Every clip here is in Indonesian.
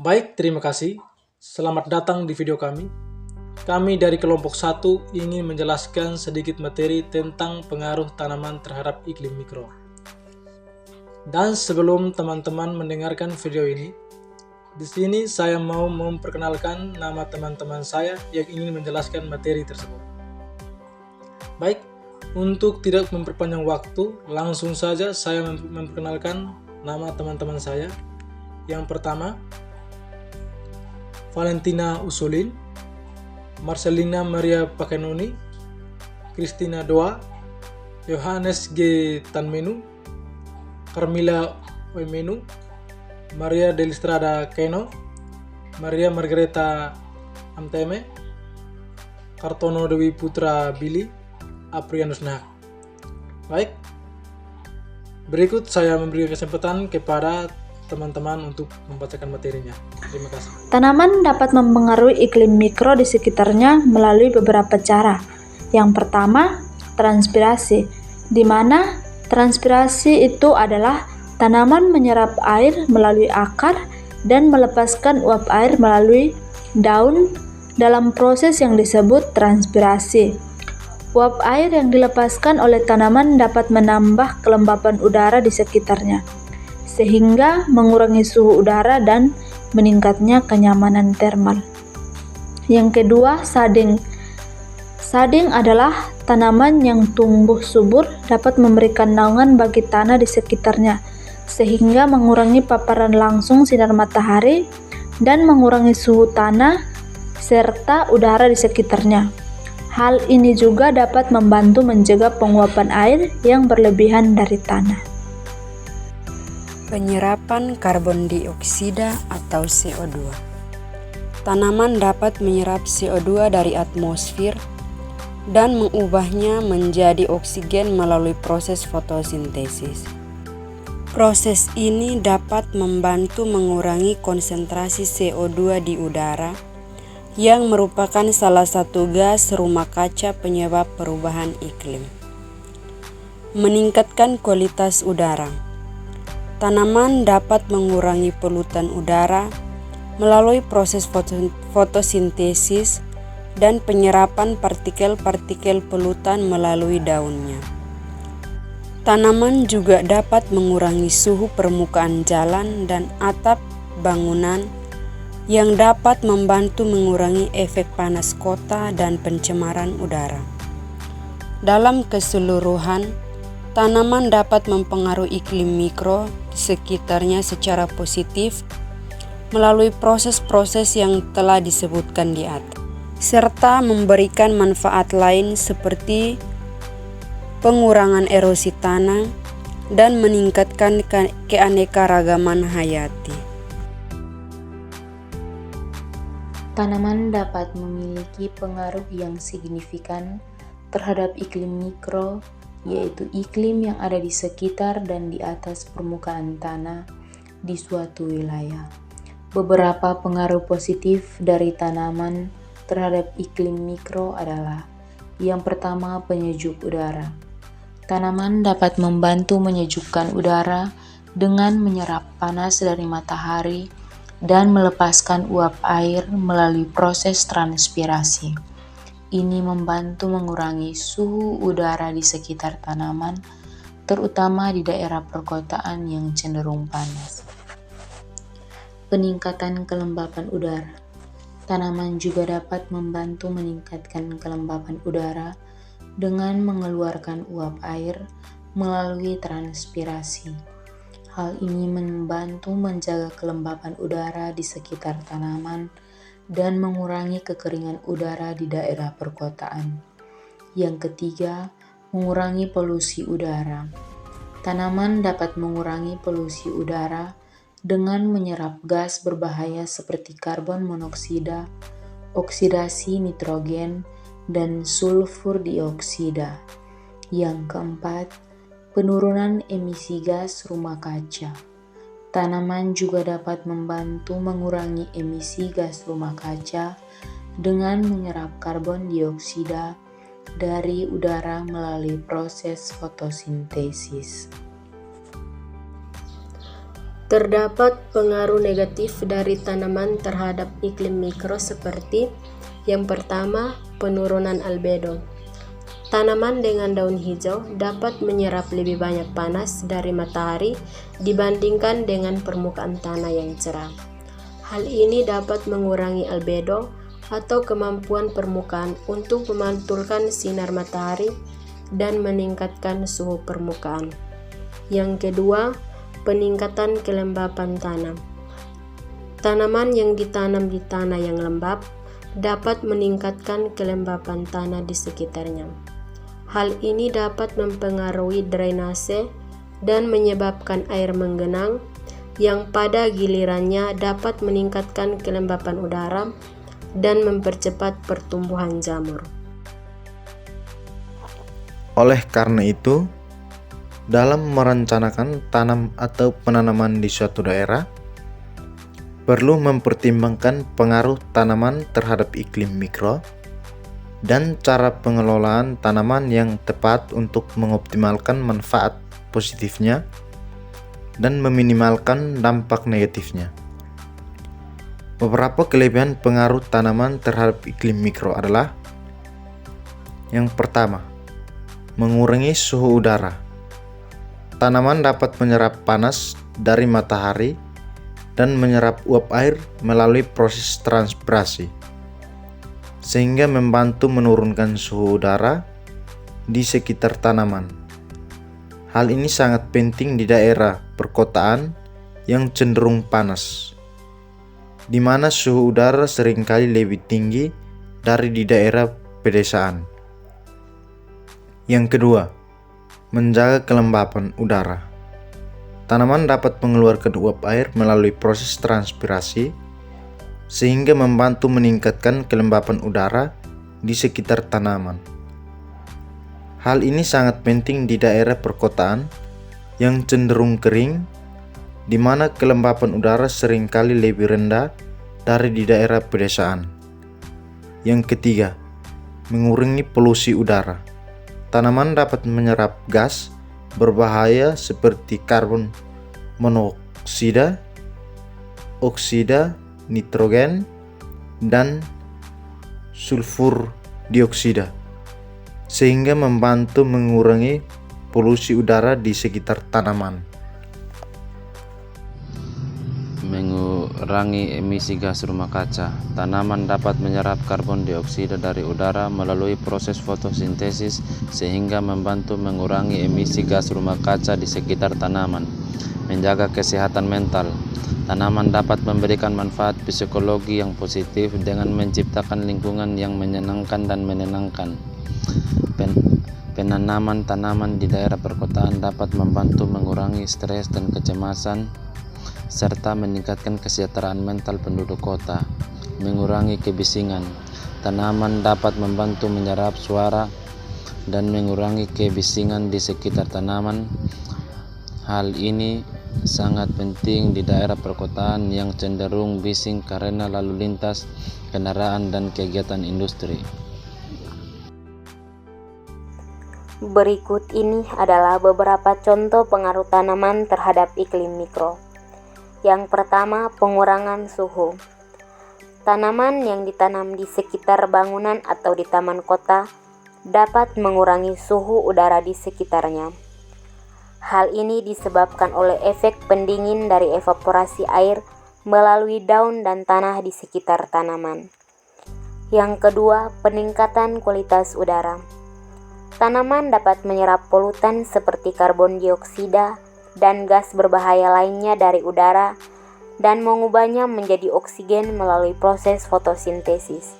Baik, terima kasih. Selamat datang di video kami. Kami dari kelompok 1 ingin menjelaskan sedikit materi tentang pengaruh tanaman terhadap iklim mikro. Dan sebelum teman-teman mendengarkan video ini, di sini saya mau memperkenalkan nama teman-teman saya yang ingin menjelaskan materi tersebut. Baik, untuk tidak memperpanjang waktu, langsung saja saya memperkenalkan nama teman-teman saya. Yang pertama, Valentina Usulin, Marcelina Maria Pakenoni, Christina Doa, Yohanes G. Tanmenu, Carmila Oimenu, Maria Delistrada Keno, Maria Margareta Amteme, Kartono Dewi Putra Billy, Aprianus Nahak. Baik, berikut saya memberi kesempatan kepada teman-teman untuk membacakan materinya. Terima kasih. Tanaman dapat mempengaruhi iklim mikro di sekitarnya melalui beberapa cara. Yang pertama, transpirasi, di mana transpirasi itu adalah tanaman menyerap air melalui akar dan melepaskan uap air melalui daun dalam proses yang disebut transpirasi. Uap air yang dilepaskan oleh tanaman dapat menambah kelembapan udara di sekitarnya, sehingga mengurangi suhu udara dan meningkatnya kenyamanan termal. Yang kedua, sading. Sading adalah tanaman yang tumbuh subur, dapat memberikan naungan bagi tanah di sekitarnya, sehingga mengurangi paparan langsung sinar matahari dan mengurangi suhu tanah serta udara di sekitarnya. Hal ini juga dapat membantu mencegah penguapan air yang berlebihan dari tanah. Penyerapan karbon dioksida atau CO2. Tanaman dapat menyerap CO2 dari atmosfer dan mengubahnya menjadi oksigen melalui proses fotosintesis. Proses ini dapat membantu mengurangi konsentrasi CO2 di udara, yang merupakan salah satu gas rumah kaca penyebab perubahan iklim. Meningkatkan kualitas udara. Tanaman dapat mengurangi polutan udara melalui proses fotosintesis dan penyerapan partikel-partikel polutan melalui daunnya. Tanaman juga dapat mengurangi suhu permukaan jalan dan atap bangunan, yang dapat membantu mengurangi efek panas kota dan pencemaran udara. Dalam keseluruhan, tanaman dapat mempengaruhi iklim mikro di sekitarnya secara positif melalui proses-proses yang telah disebutkan di atas, serta memberikan manfaat lain seperti pengurangan erosi tanah dan meningkatkan keanekaragaman hayati. Tanaman dapat memiliki pengaruh yang signifikan terhadap iklim mikro, yaitu iklim yang ada di sekitar dan di atas permukaan tanah di suatu wilayah. Beberapa pengaruh positif dari tanaman terhadap iklim mikro adalah: yang pertama, penyejuk udara. Tanaman dapat membantu menyejukkan udara dengan menyerap panas dari matahari dan melepaskan uap air melalui proses transpirasi. Ini membantu mengurangi suhu udara di sekitar tanaman, terutama di daerah perkotaan yang cenderung panas. Peningkatan kelembapan udara. Tanaman juga dapat membantu meningkatkan kelembapan udara dengan mengeluarkan uap air melalui transpirasi. Hal ini membantu menjaga kelembapan udara di sekitar tanaman dan mengurangi kekeringan udara di daerah perkotaan. Yang ketiga, mengurangi polusi udara. Tanaman dapat mengurangi polusi udara dengan menyerap gas berbahaya seperti karbon monoksida, oksidasi nitrogen, dan sulfur dioksida. Yang keempat, penurunan emisi gas rumah kaca. Tanaman juga dapat membantu mengurangi emisi gas rumah kaca dengan menyerap karbon dioksida dari udara melalui proses fotosintesis. Terdapat pengaruh negatif dari tanaman terhadap iklim mikro seperti yang pertama, penurunan albedo. Tanaman dengan daun hijau dapat menyerap lebih banyak panas dari matahari dibandingkan dengan permukaan tanah yang cerah. Hal ini dapat mengurangi albedo atau kemampuan permukaan untuk memantulkan sinar matahari dan meningkatkan suhu permukaan. Yang kedua, peningkatan kelembapan tanah. Tanaman yang ditanam di tanah yang lembab dapat meningkatkan kelembapan tanah di sekitarnya. Hal ini dapat mempengaruhi drainase dan menyebabkan air menggenang, yang pada gilirannya dapat meningkatkan kelembapan udara dan mempercepat pertumbuhan jamur. Oleh karena itu, dalam merencanakan tanam atau penanaman di suatu daerah, perlu mempertimbangkan pengaruh tanaman terhadap iklim mikro dan cara pengelolaan tanaman yang tepat untuk mengoptimalkan manfaat positifnya dan meminimalkan dampak negatifnya. Beberapa kelebihan pengaruh tanaman terhadap iklim mikro adalah: yang pertama, mengurangi suhu udara. Tanaman dapat menyerap panas dari matahari dan menyerap uap air melalui proses transpirasi, sehingga membantu menurunkan suhu udara di sekitar tanaman. Hal ini sangat penting di daerah perkotaan yang cenderung panas, di mana suhu udara seringkali lebih tinggi dari di daerah pedesaan. Yang kedua, menjaga kelembapan udara. Tanaman dapat mengeluarkan uap air melalui proses transpirasi, sehingga membantu meningkatkan kelembapan udara di sekitar tanaman. Hal ini sangat penting di daerah perkotaan yang cenderung kering, di mana kelembapan udara seringkali lebih rendah dari di daerah pedesaan. Yang ketiga, mengurangi polusi udara. Tanaman dapat menyerap gas berbahaya seperti karbon monoksida, oksida nitrogen, dan sulfur dioksida, sehingga membantu mengurangi polusi udara di sekitar tanaman. Mengurangi emisi gas rumah kaca. Tanaman dapat menyerap karbon dioksida dari udara melalui proses fotosintesis, sehingga membantu mengurangi emisi gas rumah kaca di sekitar tanaman. Menjaga kesehatan mental. Tanaman dapat memberikan manfaat psikologi yang positif dengan menciptakan lingkungan yang menyenangkan dan menenangkan. Penanaman tanaman di daerah perkotaan dapat membantu mengurangi stres dan kecemasan, serta meningkatkan kesejahteraan mental penduduk kota. Mengurangi kebisingan. Tanaman dapat membantu menyerap suara dan mengurangi kebisingan di sekitar tanaman. Hal ini sangat penting di daerah perkotaan yang cenderung bising karena lalu lintas kendaraan dan kegiatan industri. Berikut ini adalah beberapa contoh pengaruh tanaman terhadap iklim mikro. Yang pertama, pengurangan suhu. Tanaman yang ditanam di sekitar bangunan atau di taman kota dapat mengurangi suhu udara di sekitarnya. Hal ini disebabkan oleh efek pendingin dari evaporasi air melalui daun dan tanah di sekitar tanaman. Yang kedua, peningkatan kualitas udara. Tanaman dapat menyerap polutan seperti karbon dioksida dan gas berbahaya lainnya dari udara dan mengubahnya menjadi oksigen melalui proses fotosintesis.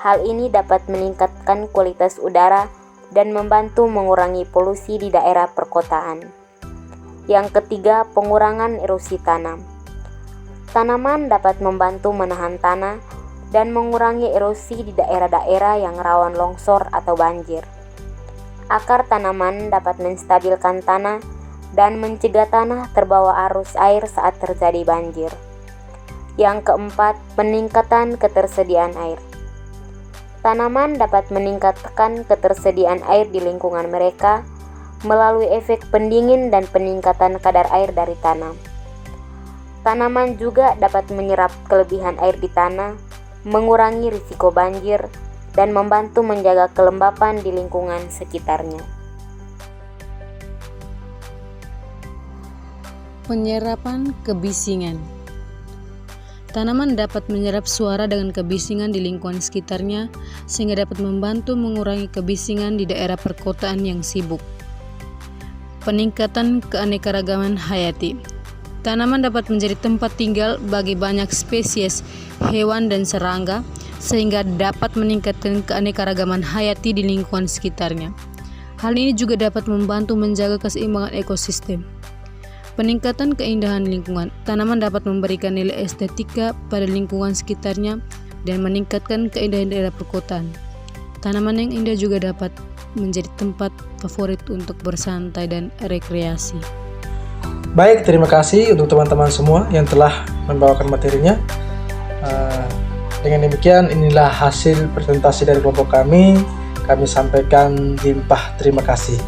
Hal ini dapat meningkatkan kualitas udara dan membantu mengurangi polusi di daerah perkotaan. Yang ketiga, pengurangan erosi tanam. Tanaman dapat membantu menahan tanah dan mengurangi erosi di daerah-daerah yang rawan longsor atau banjir. Akar tanaman dapat menstabilkan tanah dan mencegah tanah terbawa arus air saat terjadi banjir. Yang keempat, peningkatan ketersediaan air. Tanaman dapat meningkatkan ketersediaan air di lingkungan mereka melalui efek pendingin dan peningkatan kadar air dari tanah. Tanaman juga dapat menyerap kelebihan air di tanah, mengurangi risiko banjir, dan membantu menjaga kelembapan di lingkungan sekitarnya. Penyerapan kebisingan. Tanaman dapat menyerap suara dengan kebisingan di lingkungan sekitarnya sehingga dapat membantu mengurangi kebisingan di daerah perkotaan yang sibuk. Peningkatan keanekaragaman hayati. Tanaman dapat menjadi tempat tinggal bagi banyak spesies hewan dan serangga sehingga dapat meningkatkan keanekaragaman hayati di lingkungan sekitarnya. Hal ini juga dapat membantu menjaga keseimbangan ekosistem. Peningkatan keindahan lingkungan. Tanaman dapat memberikan nilai estetika pada lingkungan sekitarnya dan meningkatkan keindahan daerah perkotaan. Tanaman yang indah juga dapat menjadi tempat favorit untuk bersantai dan rekreasi. Baik, terima kasih untuk teman-teman semua yang telah membawakan materinya. Dengan demikian, inilah hasil presentasi dari kelompok kami. Kami sampaikan limpah terima kasih.